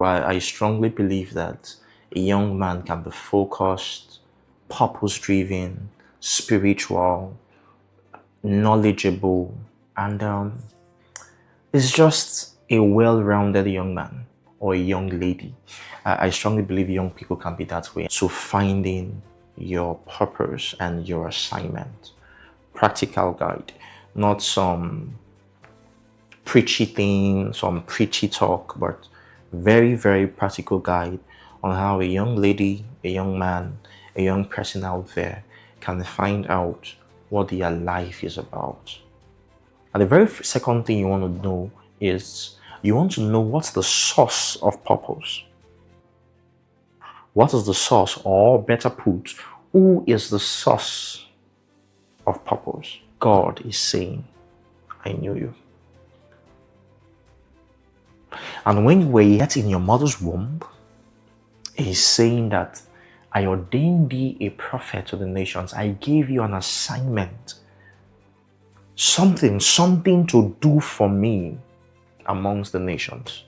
I strongly believe that a young man can be focused, purpose driven, spiritual, knowledgeable, and is just a well rounded young man or a young lady. I strongly believe young people can be that way. So, finding your purpose and your assignment, practical guide, not some preachy thing, some preachy talk, but very, very practical guide on how a young lady, a young man, a young person out there can find out what their life is about. And the very second thing you want to know is you want to know what's the source of purpose. What is the source, or better put, who is the source of purpose? God is saying, I knew you. And when you were yet in your mother's womb, He's saying that I ordained thee a prophet to the nations. I gave you an assignment, something to do for me amongst the nations.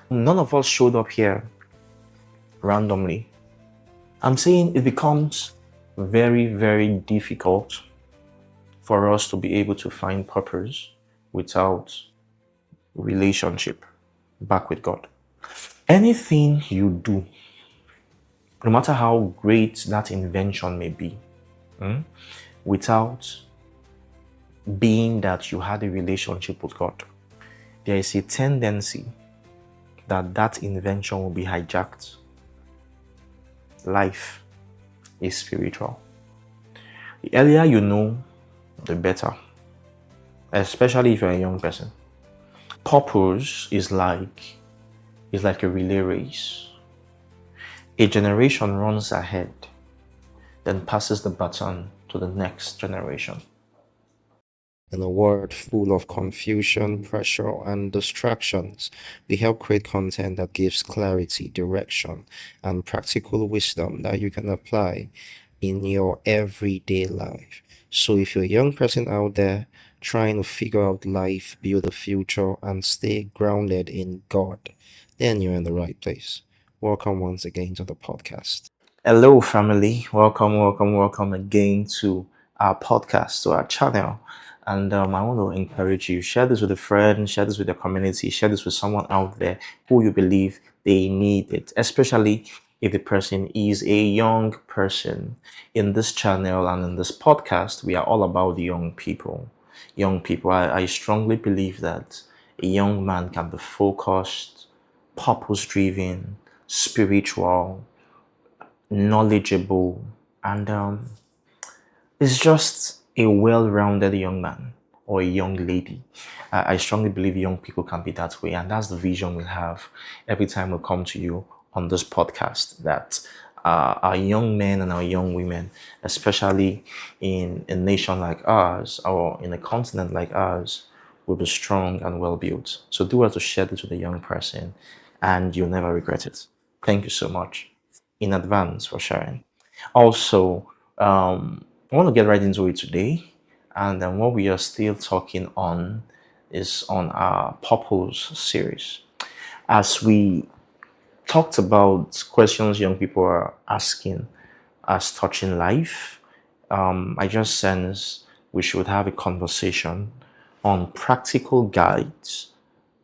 None of us showed up here randomly. I'm saying it becomes very, very difficult for us to be able to find purpose without relationship back with God. Anything you do, no matter how great that invention may be, without being that you had a relationship with God, there is a tendency that that invention will be hijacked. Life is spiritual. The earlier you know, the better, especially if you're a young person. Purpose is like a relay race. A generation runs ahead, then passes the baton to the next generation. In a world full of confusion, pressure, and distractions, we help create content that gives clarity, direction, and practical wisdom that you can apply in your everyday life. So if you're a young person out there trying to figure out life, build a future, and stay grounded in God, then you're in the right place. Welcome once again to the podcast. Hello, family. Welcome again to our podcast, to our channel. And I want to encourage you, share this with a friend, share this with your community, share this with someone out there who you believe they need it, especially if the person is a young person. In this channel and in this podcast, we are all about young people. Young people, I strongly believe that a young man can be focused, purpose driven, spiritual, knowledgeable, and is just a well-rounded young man or a young lady. I strongly believe young people can be that way, and that's the vision we have every time we come to you on this podcast, that our young men and our young women, especially in a nation like ours or in a continent like ours, will be strong and well built. So do well to share this with a young person, and you'll never regret it. Thank you so much in advance for sharing. Also, I want to get right into it today, and then what we are still talking on is on our purpose series. As we talked about questions young people are asking as touching life, I just sense we should have a conversation on practical guides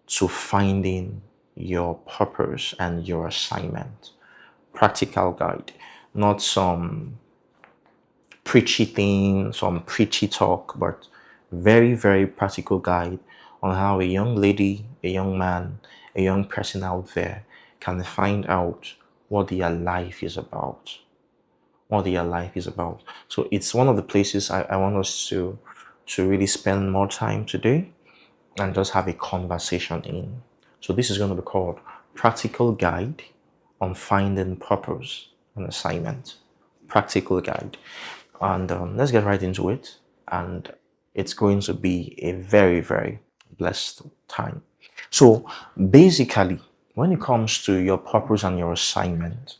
to finding your purpose and your assignment. Practical guide, not some preachy thing, some preachy talk, but very, very practical guide on how a young lady, a young man, a young person out there can find out what their life is about. What their life is about. So it's one of the places I want us to really spend more time today and just have a conversation in. So this is going to be called Practical Guide on Finding Purpose and Assignment. Practical guide. And let's get right into it. And it's going to be a very, very blessed time. So basically, when it comes to your purpose and your assignment,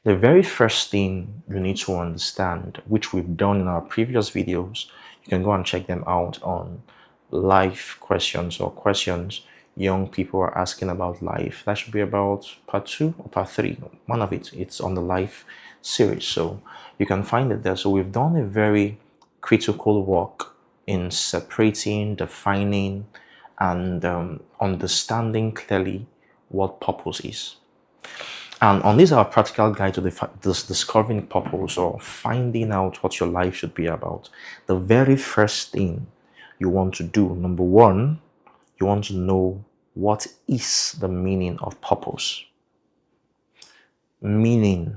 the very first thing you need to understand, which we've done in our previous videos, you can go and check them out on live questions or questions young people are asking about life. That should be about part 2 or part 3. One of it. It's on the life series. So you can find it there. So we've done a very critical work in separating, defining, and understanding clearly what purpose is. And on this, our practical guide to this discovering purpose or finding out what your life should be about, the very first thing you want to do, number one, you want to know what is the meaning of purpose. Meaning,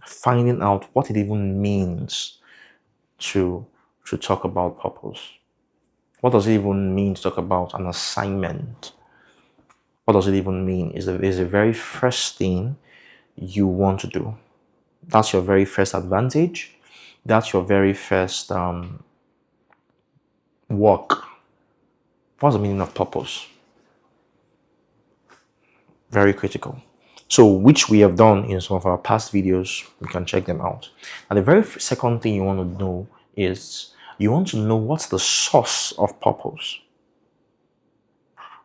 finding out what it even means to talk about purpose. What does it even mean to talk about an assignment? What does it even mean? Is the very first thing you want to do. That's your very first advantage. That's your very first work. What's the meaning of purpose? Very critical. So, which we have done in some of our past videos, you can check them out. And the very second thing you want to know is you want to know what's the source of purpose.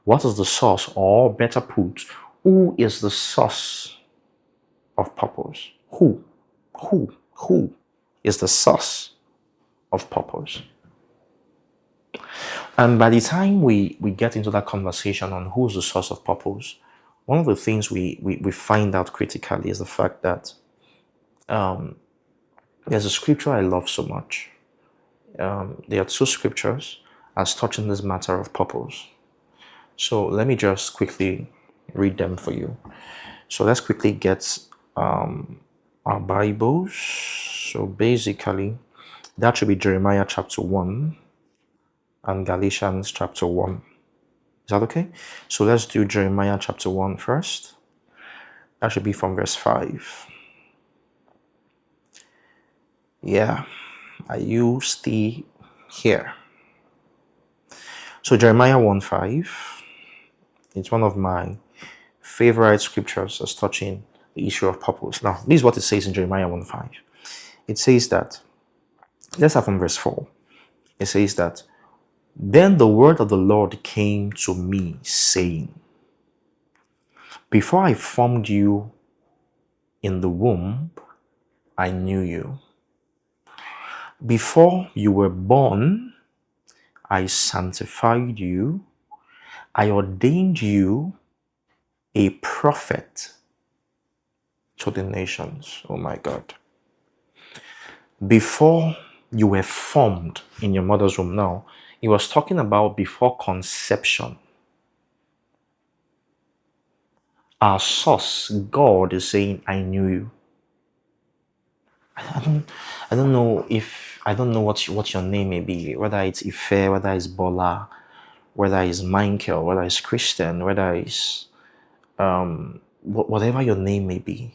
What is the source, or better put, who is the source of purpose? Who is the source of purpose? And by the time we get into that conversation on who's the source of purpose, one of the things we find out critically is the fact that there's a scripture I love so much. There are 2 scriptures as touching this matter of purpose. So let me just quickly read them for you. So let's quickly get our Bibles. So basically, that should be Jeremiah chapter 1 and Galatians chapter 1. Is that okay? So let's do Jeremiah chapter 1 first. That should be from verse 5. Yeah. Are you still here? So Jeremiah 1:5. It's one of my favorite scriptures as touching the issue of purpose. Now, this is what it says in Jeremiah 1:5. It says that, let's start from verse 4. It says that, then the word of the Lord came to me, saying, before I formed you in the womb, I knew you. Before you were born, I sanctified you. I ordained you a prophet to the nations. Oh my God. Before you were formed in your mother's womb. Now, he was talking about before conception. Our source, God, is saying, I knew you. I don't know what your name may be, whether it's Ife, whether it's Bola, whether it's Michael, whether it's Christian, whether it's whatever your name may be.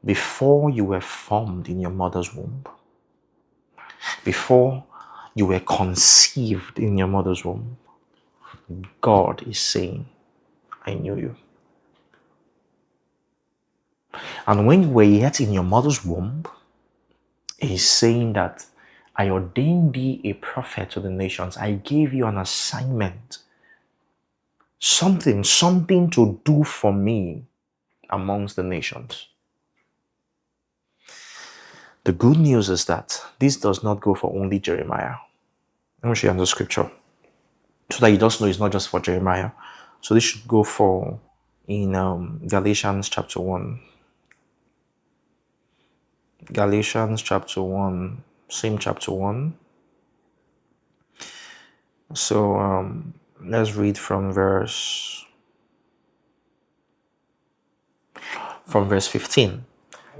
Before you were formed in your mother's womb, before you were conceived in your mother's womb, God is saying, I knew you. And when you were yet in your mother's womb, He's saying that I ordained thee a prophet to the nations. I gave you an assignment. Something to do for me amongst the nations. The good news is that this does not go for only Jeremiah. Let me show you another scripture, so that you just know it's not just for Jeremiah. So this should go for in Galatians chapter 1. Galatians chapter 1, same chapter 1. So let's read from verse 15.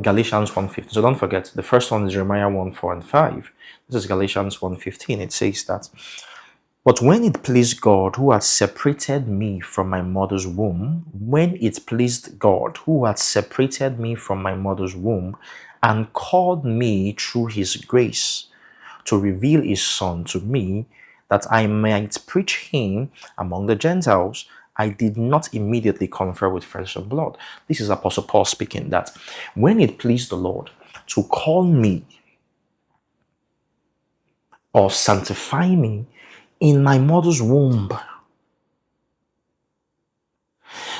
Galatians 1:15. So don't forget, the first one is Jeremiah 1:4 and 5. This is Galatians 1:15. It says that, but when it pleased God who had separated me from my mother's womb, and called me through his grace to reveal his Son to me, that I might preach him among the Gentiles, I did not immediately confer with flesh and blood. This is Apostle Paul speaking, that when it pleased the Lord to call me or sanctify me in my mother's womb,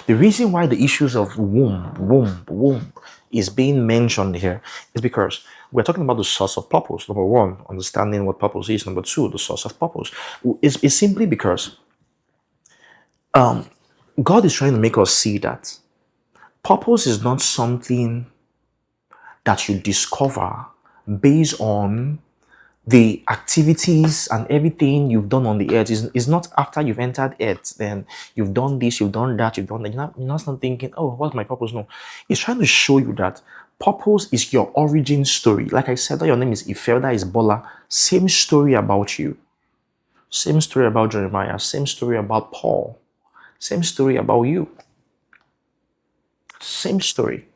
The reason why the issues of womb is being mentioned here is because we're talking about the source of purpose. Number one, understanding what purpose is. Number two, the source of purpose. Is simply because God is trying to make us see that purpose is not something that you discover based on the activities and everything you've done on the earth. Is not after you've entered earth, then you've done this, you've done that, you've done that. You're not thinking, oh, what's my purpose? No. It's trying to show you that purpose is your origin story. Like I said, that your name is Ifelda, is Bola. Same story about you. Same story about Jeremiah. Same story about Paul. Same story about you. Same story.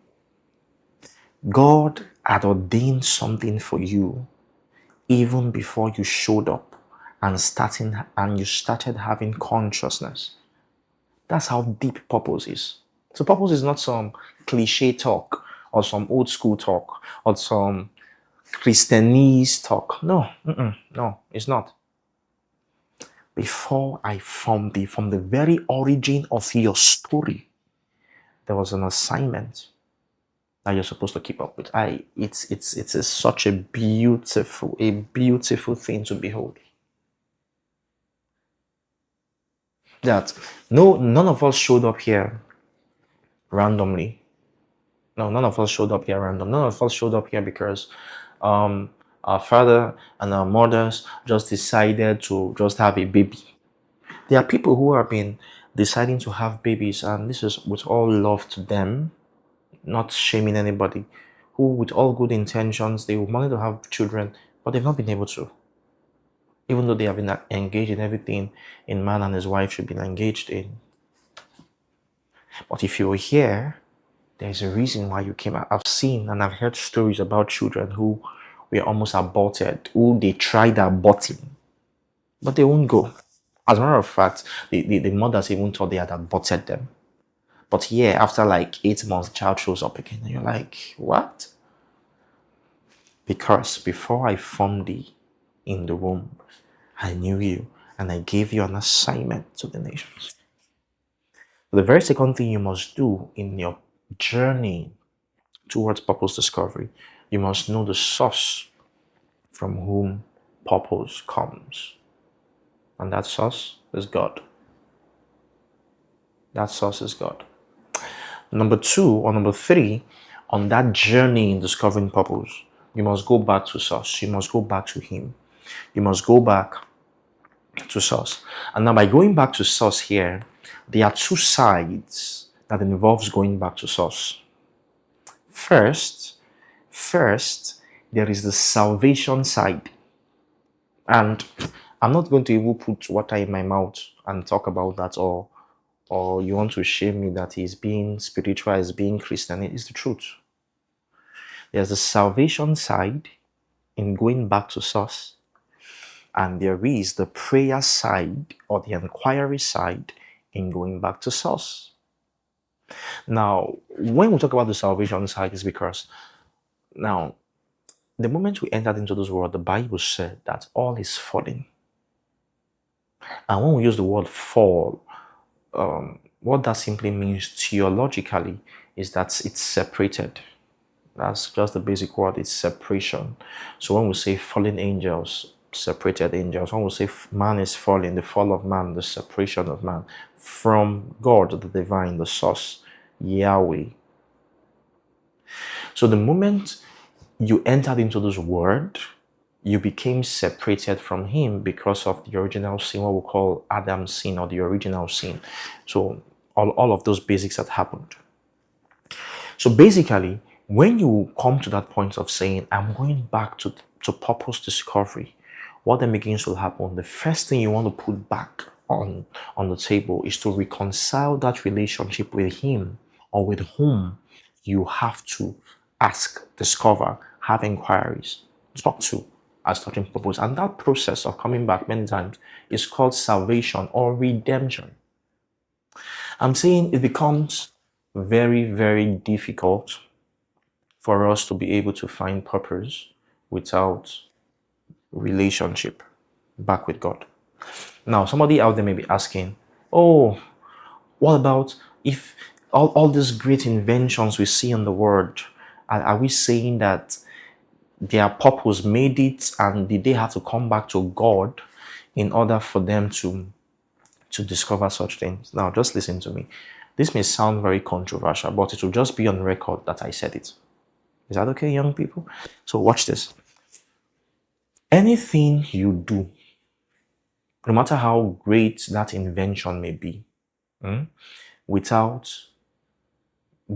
God had ordained something for you even before you showed up and you started having consciousness. That's how deep purpose is. So purpose is not some cliche talk or some old school talk or some Christianese talk. No, no, it's not. Before I formed thee, from the very origin of your story, there was an assignment that you're supposed to keep up with. It's such a beautiful thing to behold. That none of us showed up here randomly. No, none of us showed up here random. None of us showed up here because our father and our mothers just decided to just have a baby. There are people who have been deciding to have babies, and this is with all love to them, not shaming anybody, who with all good intentions, they wanted to have children, but they've not been able to. Even though they have been engaged in everything a man and his wife should be engaged in. But if you're here, there's a reason why you came out. I've seen and I've heard stories about children who were almost aborted, who they tried aborting, but they won't go. As a matter of fact, the mothers even thought they had aborted them. But yeah, after like 8 months, the child shows up again. And you're like, what? Because before I formed thee in the womb, I knew you and I gave you an assignment to the nations. The very second thing you must do in your journey towards purpose discovery, you must know the source from whom purpose comes. And that source is God. That source is God. Number two, or number three, on that journey in discovering purpose, you must go back to source. You must go back to Him. You must go back to source. And now by going back to source here, there are two sides that involves going back to source. First, there is the salvation side. And I'm not going to even put water in my mouth and talk about that, or you want to shame me that he's being spiritual, is being Christian. It is the truth. There's the salvation side in going back to source, and there is the prayer side or the inquiry side in going back to source. Now, when we talk about the salvation side, is because now, the moment we entered into this world, the Bible said that all is falling. And when we use the word fall, what that simply means theologically is that it's separated. That's just the basic word, it's separation. So when we say fallen angels, separated angels, when we say man is fallen, the fall of man, the separation of man from God, the divine, the source, Yahweh. So the moment you entered into this world, you became separated from Him because of the original sin, what we call Adam's sin, or the original sin. So all of those basics that happened. So basically, when you come to that point of saying, I'm going back to purpose discovery, what then begins to happen, the first thing you want to put back on the table is to reconcile that relationship with Him, or with whom you have to ask, discover, have inquiries, talk to as touching purpose. And that process of coming back many times is called salvation or redemption. I'm saying it becomes very, very difficult for us to be able to find purpose without relationship back with God. Now, somebody out there may be asking, oh, what about If all these great inventions we see in the world, are we saying that their purpose made it and did they have to come back to God in order for them to discover such things? Now, just listen to me. This may sound very controversial, but it will just be on record that I said it. Is that okay, young people? So watch this. Anything you do, no matter how great that invention may be, without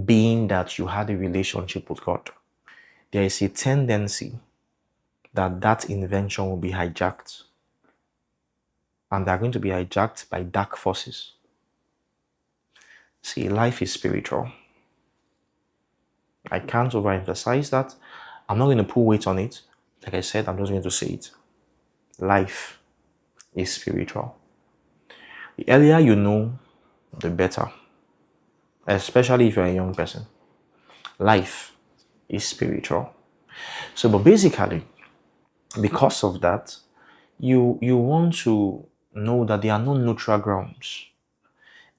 being that you had a relationship with God, there is a tendency that that invention will be hijacked. And they're going to be hijacked by dark forces. See, life is spiritual. I can't overemphasize that. I'm not going to put weight on it. Like I said, I'm just going to say it. Life is spiritual. The earlier you know, the better. Especially if you're a young person. Life is spiritual. So, but basically, because of that, you want to know that there are no neutral grounds.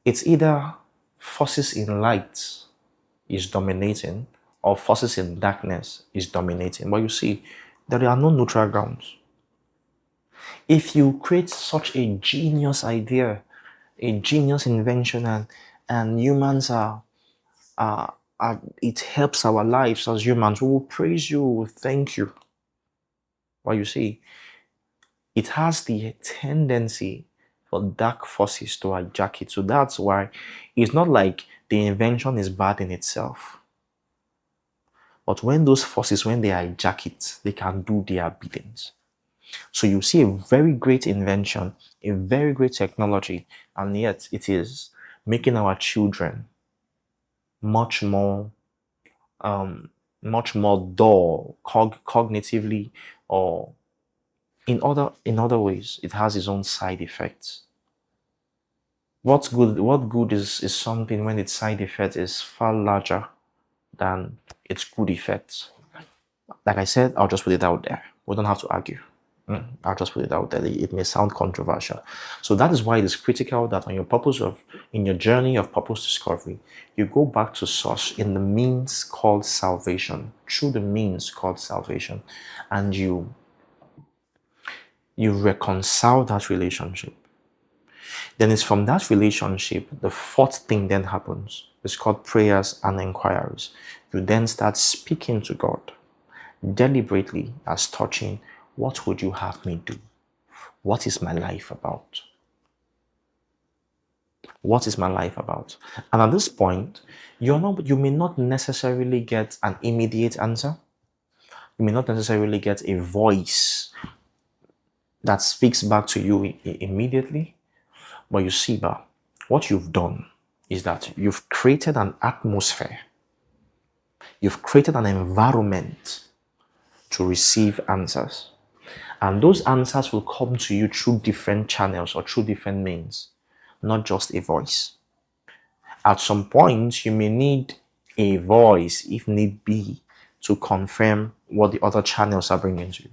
It's either forces in light is dominating or forces in darkness is dominating. But you see, there are no neutral grounds. If you create such a genius idea, a genius invention, and humans are it helps our lives as humans, we will praise you, we will thank you. But you see, it has the tendency for dark forces to hijack it. So that's why it's not like the invention is bad in itself. But when those forces, when they hijack it, they can do their biddings. So you see a very great invention, a very great technology, and yet it is making our children much more dull cognitively, or in other ways. It has its own side effects. What good is something when its side effect is far larger than its good effects? Like I said, I'll just put it out there. We don't have to argue. I'll just put it out there. It may sound controversial. So that is why it is critical that in your journey of purpose discovery, you go back to source in the means called salvation, through the means called salvation, and you reconcile that relationship. Then it's from that relationship, the fourth thing then happens. It's called prayers and inquiries. You then start speaking to God deliberately as touching, what would you have me do? What is my life about? What is my life about? And at this point, you may not necessarily get an immediate answer. You may not necessarily get a voice that speaks back to you immediately. But you see, what you've done is that you've created an atmosphere. You've created an environment to receive answers. And those answers will come to you through different channels or through different means, not just a voice. At some point, you may need a voice, if need be, to confirm what the other channels are bringing to you.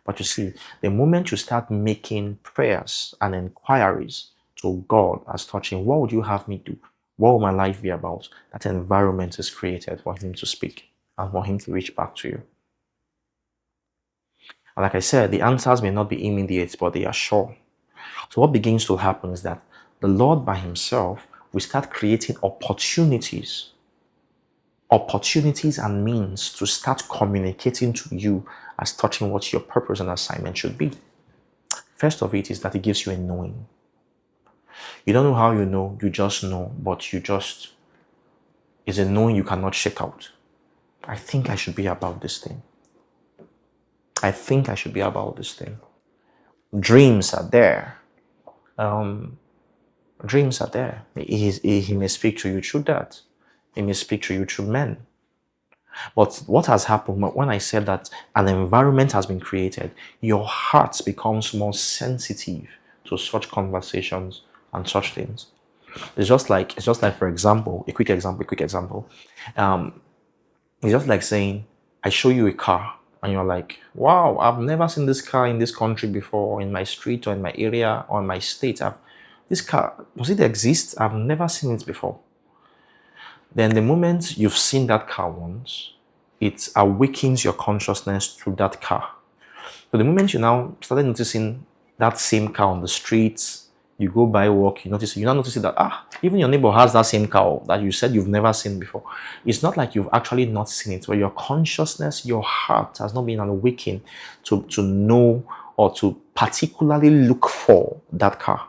But you see, the moment you start making prayers and inquiries to God as touching, what would you have me do? What will my life be about? That environment is created for Him to speak and for Him to reach back to you. And like I said, the answers may not be immediate, but they are sure. So what begins to happen is that the Lord by Himself will start creating opportunities and means to start communicating to you as touching what your purpose and assignment should be. First of it is that He gives you a knowing. You don't know how you know, you just know, but it's a knowing you cannot shake out. I think I should be about this thing. I think I should be about this thing. Dreams are there. Dreams are there. He may speak to you through that. He may speak to you through men. But what has happened when I said that an environment has been created, your heart becomes more sensitive to such conversations and such things. It's just like, for example, a quick example. It's just like saying, I show you a car and you're like, wow, I've never seen this car in this country before, or in my street, or in my area, or in my state. This car, does it exist? I've never seen it before. Then the moment you've seen that car once, it awakens your consciousness through that car. So the moment you now started noticing that same car on the streets, you go by work, you now notice that even your neighbor has that same car that you said you've never seen before. It's not like you've actually not seen it, but your consciousness, your heart has not been awakened to know or to particularly look for that car.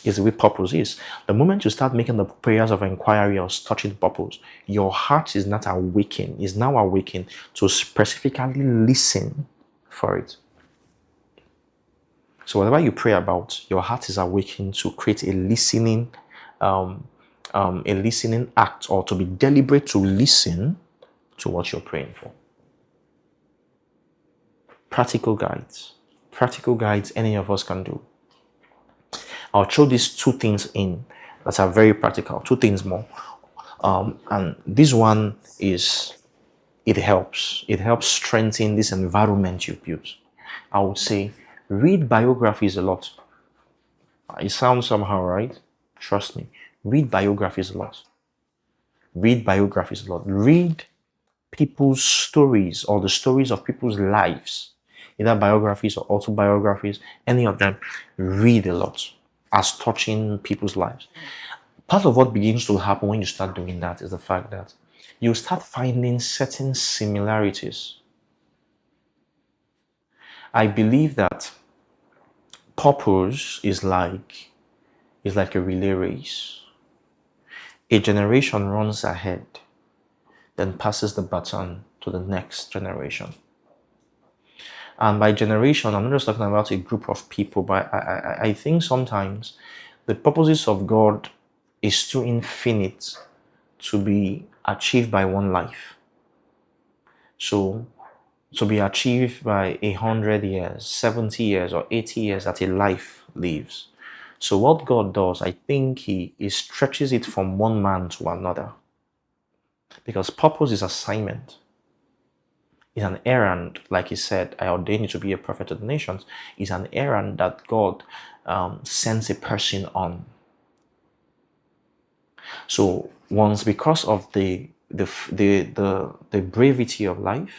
Is the way purpose is. The moment you start making the prayers of inquiry or touching purpose, your heart is not awakened, is now awakened to specifically listen for it. So whatever you pray about, your heart is awakened to create a listening act, or to be deliberate to listen to what you're praying for. Practical guides any of us can do. I'll throw these two things in that are very practical, two things more. And this one is, it helps strengthen this environment you built. I would say read biographies a lot. It sounds somehow, right? Trust me. Read biographies a lot. Read people's stories, or the stories of people's lives, either biographies or autobiographies, any of them. Read a lot, as touching people's lives. Part of what begins to happen when you start doing that is the fact that you start finding certain similarities. I believe that purpose is like a relay race. A generation runs ahead, then passes the baton to the next generation. And by generation, I'm not just talking about a group of people, but I think sometimes the purposes of God is too infinite to be achieved by one life. So to be achieved by 100 years, 70 years, or 80 years that a life lives. So what God does, I think he stretches it from one man to another. Because purpose is assignment. It's an errand, like he said, I ordain you to be a prophet to the nations. It's an errand that God sends a person on. So once, because of the brevity of life,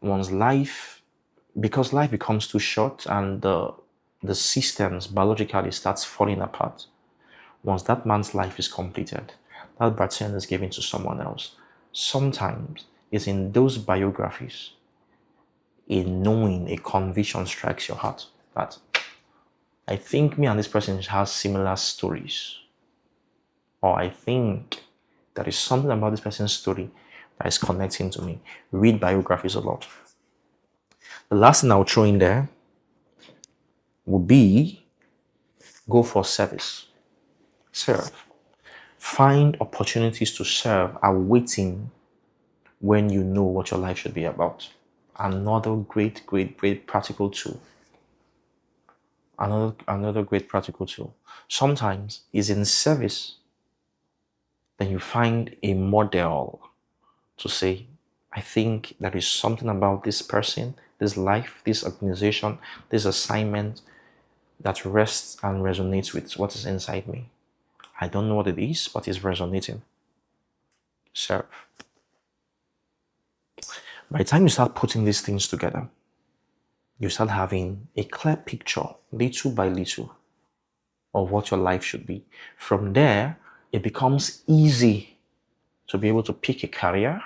because life becomes too short and the systems biologically starts falling apart, once that man's life is completed, that baton is given to someone else. Sometimes it's in those biographies, a knowing, a conviction strikes your heart that I think me and this person has similar stories, or I think there is something about this person's story that is connecting to me. Read biographies a lot. The last thing I'll throw in there would be go for service. Serve. Find opportunities to serve awaiting when you know what your life should be about. Another great practical tool. Another great practical tool. Sometimes is in service. Then you find a model to say, I think there is something about this person, this life, this organization, this assignment that rests and resonates with what is inside me. I don't know what it is, but it's resonating. Serve. By the time you start putting these things together, you start having a clear picture, little by little, of what your life should be. From there, it becomes easy to be able to pick a career,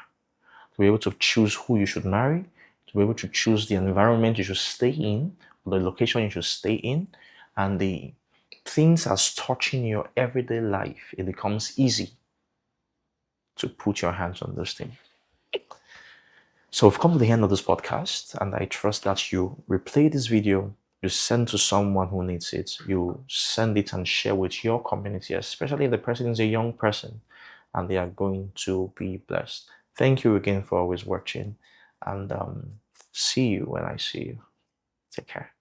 to be able to choose who you should marry, to be able to choose the environment you should stay in, the location you should stay in, and the things as touching your everyday life. It becomes easy to put your hands on those things. So we've come to the end of this podcast, and I trust that you replay this video, you send to someone who needs it, you send it and share with your community, especially if the person is a young person and they are going to be blessed. Thank you again for always watching, and see you when I see you. Take care.